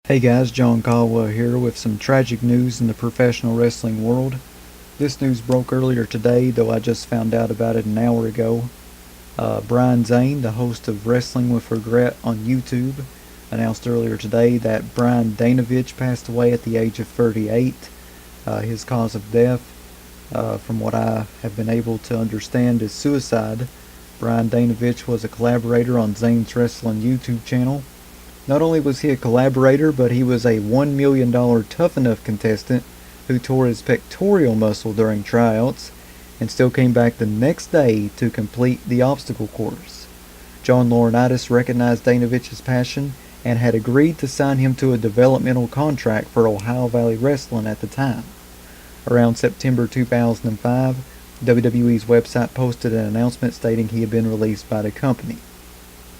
Hey guys, John Caldwell here with some tragic news in the professional wrestling world. This news broke earlier today, though I just found out about it an hour ago. Brian Zane, the host of Wrestling with Regret on YouTube, announced earlier today that Brian Danovich passed away at the age of 38. His cause of death, from what I have been able to understand, is suicide. Brian Danovich was a collaborator on Zane's Wrestling YouTube channel. Not only was he a collaborator, but he was a $1 million Tough Enough contestant who tore his pectoral muscle during tryouts and still came back the next day to complete the obstacle course. John Laurinaitis recognized Danovich's passion and had agreed to sign him to a developmental contract for Ohio Valley Wrestling at the time. Around September 2005, WWE's website posted an announcement stating he had been released by the company.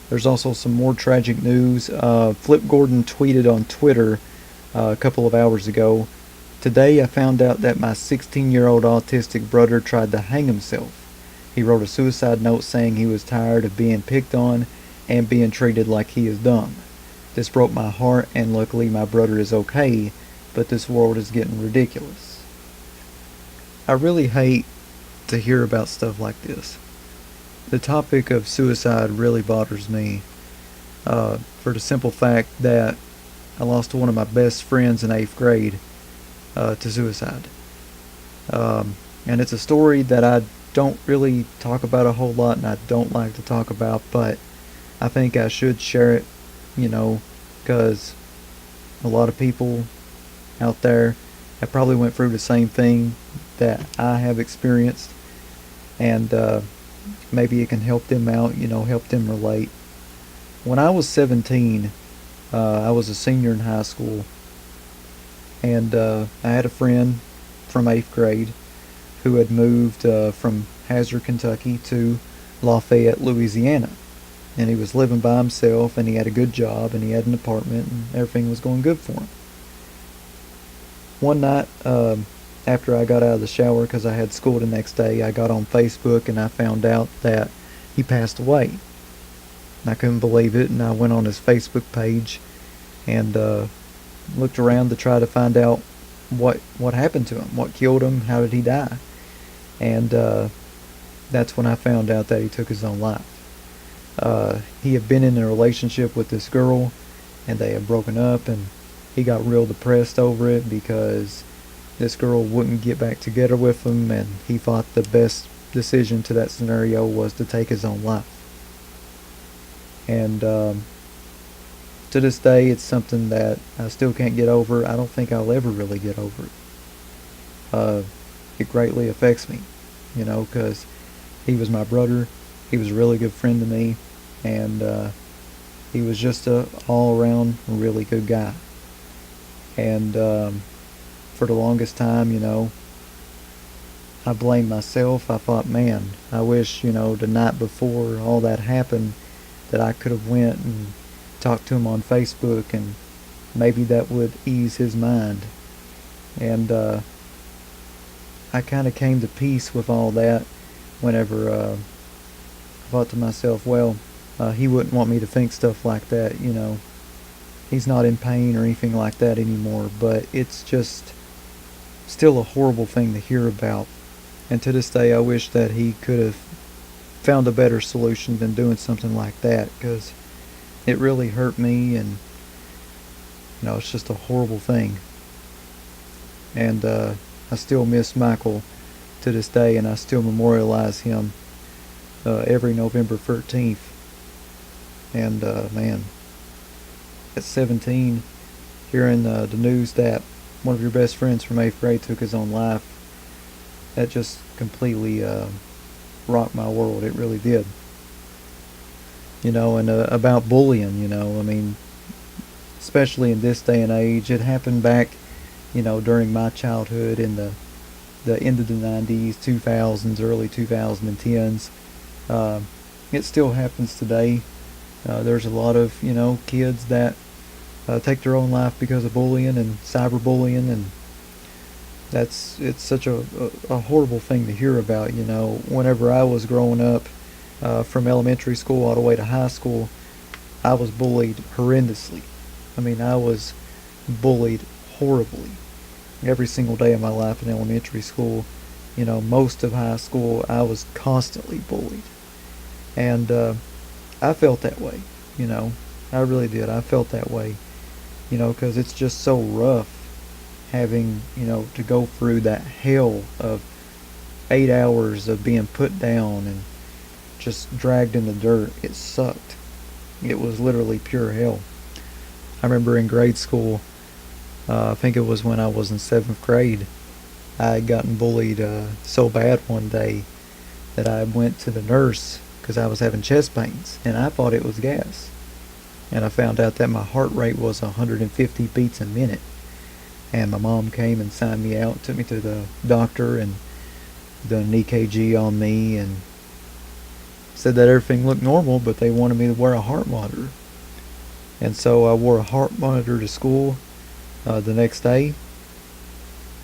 There's also some more tragic news. Flip Gordon tweeted on Twitter a couple of hours ago, "Today I found out that my 16-year-old autistic brother tried to hang himself. He wrote a suicide note saying he was tired of being picked on and being treated like he is dumb. This broke my heart, and luckily my brother is okay, but this world is getting ridiculous." I really hate to hear about stuff like this. The topic of suicide really bothers me, for the simple fact that I lost one of my best friends in 8th grade to suicide. And it's a story that I don't really talk about a whole lot and I don't like to talk about, but I think I should share it, because a lot of people out there have probably went through the same thing that I have experienced, and maybe it can help them out, help them relate. When I was 17, I was a senior in high school, and I had a friend from 8th grade who had moved from Hazard, Kentucky to Lafayette, Louisiana. And he was living by himself, and he had a good job, and he had an apartment, and everything was going good for him. One night, after I got out of the shower because I had school the next day, I got on Facebook and I found out that he passed away. And I couldn't believe it, and I went on his Facebook page and looked around to try to find out what happened to him, what killed him, how did he die. And that's when I found out that he took his own life. He had been in a relationship with this girl, and they had broken up, and he got real depressed over it because this girl wouldn't get back together with him, and he thought the best decision to that scenario was to take his own life. And to this day, it's something that I still can't get over. I don't think I'll ever really get over it. It greatly affects me, because he was my brother. He was a really good friend to me, and he was just a all-around really good guy. And for the longest time, I blamed myself. I thought, man, I wish, the night before all that happened, that I could have went and talked to him on Facebook, and maybe that would ease his mind. And I kind of came to peace with all that whenever I thought to myself, well, he wouldn't want me to think stuff like that, He's not in pain or anything like that anymore, but it's just still a horrible thing to hear about. And to this day, I wish that he could have found a better solution than doing something like that, because it really hurt me, and it's just a horrible thing. And I still miss Michael to this day, and I still memorialize him every November 13th. And man, at 17, hearing the news that one of your best friends from 8th grade took his own life, that just completely rocked my world. It really did. And about bullying, especially in this day and age, it happened back, during my childhood in the end of the 90s, 2000s, early 2010s. It still happens today. There's a lot of, kids that take their own life because of bullying and cyberbullying, and it's such a horrible thing to hear about. Whenever I was growing up, from elementary school all the way to high school, I was bullied horrendously. I mean, I was bullied horribly. Every single day of my life in elementary school, most of high school, I was constantly bullied. And I felt that way, you know. I really did. I felt that way, because it's just so rough having, to go through that hell of 8 hours of being put down and just dragged in the dirt. It sucked. It was literally pure hell. I remember in grade school, I think it was when I was in seventh grade, I had gotten bullied so bad one day that I went to the nurse because I was having chest pains, and I thought it was gas. And I found out that my heart rate was 150 beats a minute. And my mom came and signed me out, took me to the doctor, and done an EKG on me, and said that everything looked normal, but they wanted me to wear a heart monitor. And so I wore a heart monitor to school the next day.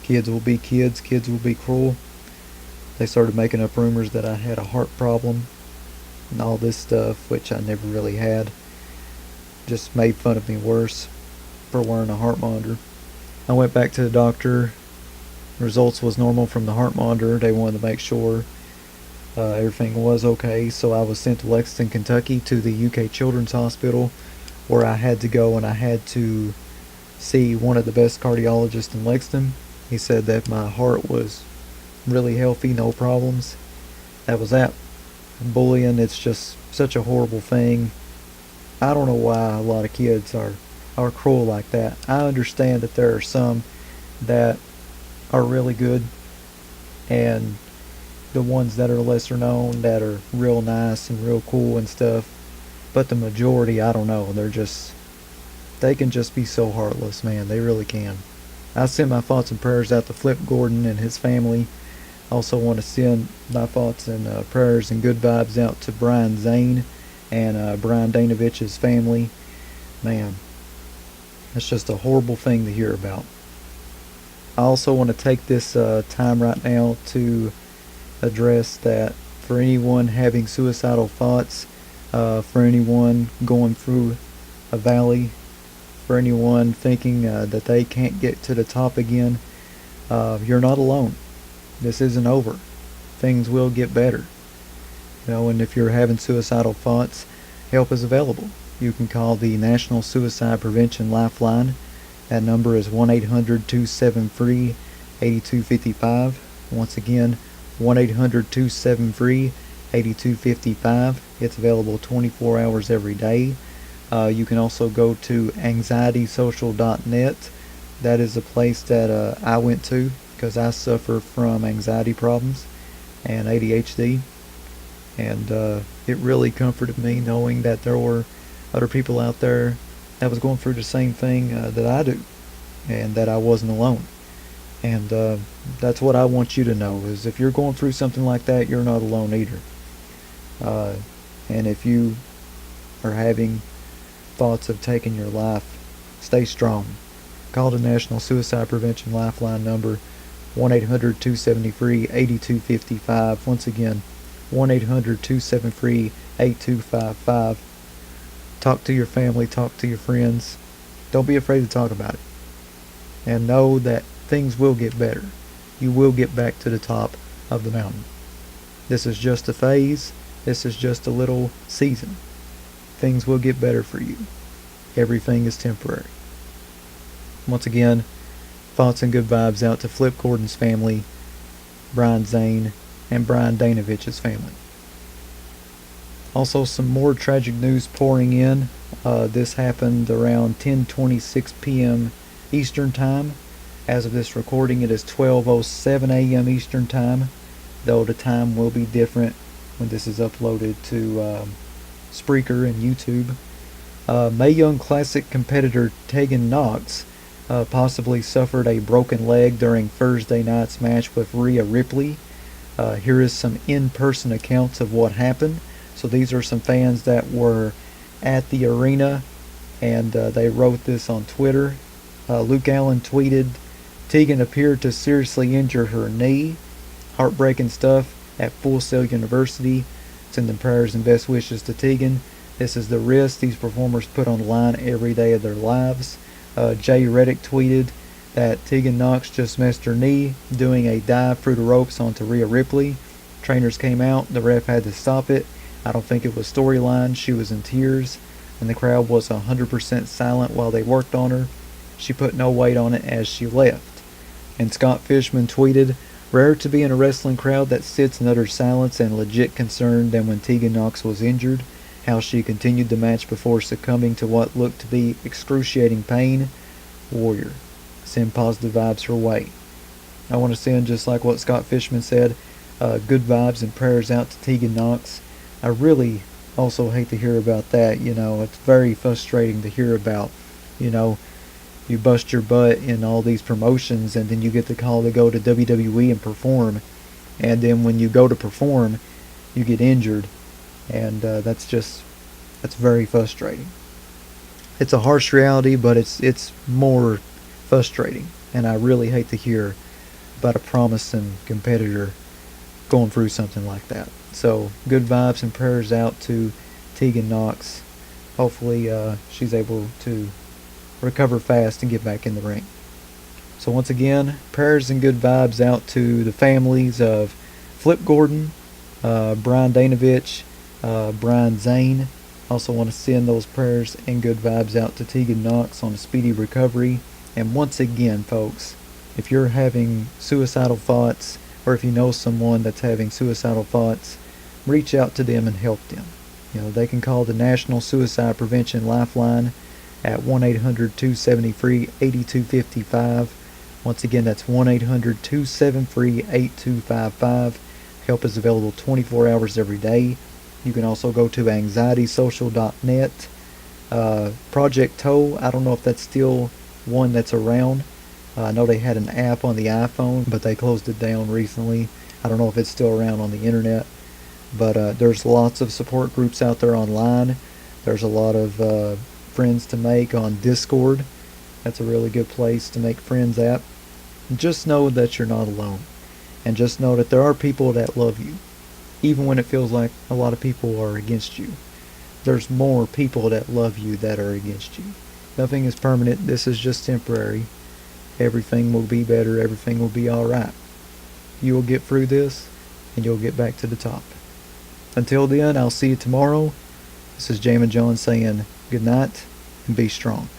Kids will be kids, kids will be cruel. They started making up rumors that I had a heart problem and all this stuff, which I never really had. Just made fun of me worse for wearing a heart monitor. I went back to the doctor. Results was normal from the heart monitor. They wanted to make sure everything was okay, so I was sent to Lexington, Kentucky to the UK Children's Hospital, where I had to go and I had to see one of the best cardiologists in Lexington. He said that my heart was really healthy, no problems. That was that. Bullying, it's just such a horrible thing. I don't know why a lot of kids are cruel like that. I understand that there are some that are really good, and the ones that are lesser known that are real nice and real cool and stuff. But the majority, I don't know, they can just be so heartless, man. They really can. I send my thoughts and prayers out to Flip Gordon and his family. I also want to send my thoughts and prayers and good vibes out to Brian Zane and Brian Danovich's family. Man, that's just a horrible thing to hear about. I also want to take this time right now to address that for anyone having suicidal thoughts, for anyone going through a valley, for anyone thinking that they can't get to the top again, you're not alone. This isn't over. Things will get better. And if you're having suicidal thoughts, help is available. You can call the National Suicide Prevention Lifeline. That number is 1-800-273-8255. Once again, 1-800-273-8255. It's available 24 hours every day. You can also go to anxietysocial.net. That is a place that I went to because I suffer from anxiety problems and ADHD. And it really comforted me knowing that there were other people out there that was going through the same thing that I do, and that I wasn't alone. And that's what I want you to know, is if you're going through something like that, you're not alone either. And if you are having thoughts of taking your life, stay strong. Call the National Suicide Prevention Lifeline number, 1-800-273-8255. Once again, 1-800-273-8255. Talk to your family, talk to your friends. Don't be afraid to talk about it. And know that things will get better. You will get back to the top of the mountain. This is just a phase. This is just a little season. Things will get better for you. Everything is temporary. Once again, thoughts and good vibes out to Flip Gordon's family, Brian Zane, and Brian Danovich's family. Also, some more tragic news pouring in. This happened around 10:26 p.m. Eastern Time. As of this recording, it is 12:07 a.m. Eastern Time, though the time will be different when this is uploaded to Spreaker and YouTube. Mae Young Classic competitor Tegan Knox possibly suffered a broken leg during Thursday night's match with Rhea Ripley. Here is some in-person accounts of what happened. So these are some fans that were at the arena, and they wrote this on Twitter. Luke Allen tweeted, "Tegan appeared to seriously injure her knee. Heartbreaking stuff at Full Sail University. Sending prayers and best wishes to Tegan. This is the risk these performers put on the line every day of their lives. Jay Reddick tweeted that Tegan Knox just missed her knee doing a dive through the ropes onto Rhea Ripley. Trainers came out, the ref had to stop it. I don't think it was storyline. She was in tears, and the crowd was 100% silent while they worked on her. She put no weight on it as she left. And Scott Fishman tweeted, "Rare to be in a wrestling crowd that sits in utter silence and legit concern than when Tegan Knox was injured. How she continued the match before succumbing to what looked to be excruciating pain. Warrior. Send positive vibes her way." I want to send, just like what Scott Fishman said, good vibes and prayers out to Tegan Knox. I really also hate to hear about that. It's very frustrating to hear about. You bust your butt in all these promotions, and then you get the call to go to WWE and perform, and then when you go to perform, you get injured, and that's very frustrating. It's a harsh reality, but it's more frustrating, and I really hate to hear about a promising competitor going through something like that. So good vibes and prayers out to Tegan Knox. Hopefully she's able to recover fast and get back in the ring. So once again, prayers and good vibes out to the families of Flip Gordon, Brian Danovich, Brian Zane. Also want to send those prayers and good vibes out to Tegan Knox on a speedy recovery. And once again, folks, if you're having suicidal thoughts, or if you know someone that's having suicidal thoughts, reach out to them and help them. They can call the National Suicide Prevention Lifeline at 1-800-273-8255. Once again, that's 1-800-273-8255. Help is available 24 hours every day. You can also go to anxietysocial.net. Project Toe, I don't know if that's still one that's around. I know they had an app on the iPhone, but they closed it down recently. I don't know if it's still around on the internet. But there's lots of support groups out there online. There's a lot of friends to make on Discord. That's a really good place to make friends at. Just know that you're not alone. And just know that there are people that love you. Even when it feels like a lot of people are against you. There's more people that love you that are against you. Nothing is permanent. This is just temporary. Everything will be better. Everything will be alright. You will get through this, and you'll get back to the top. Until then, I'll see you tomorrow. This is Jamin John saying good night and be strong.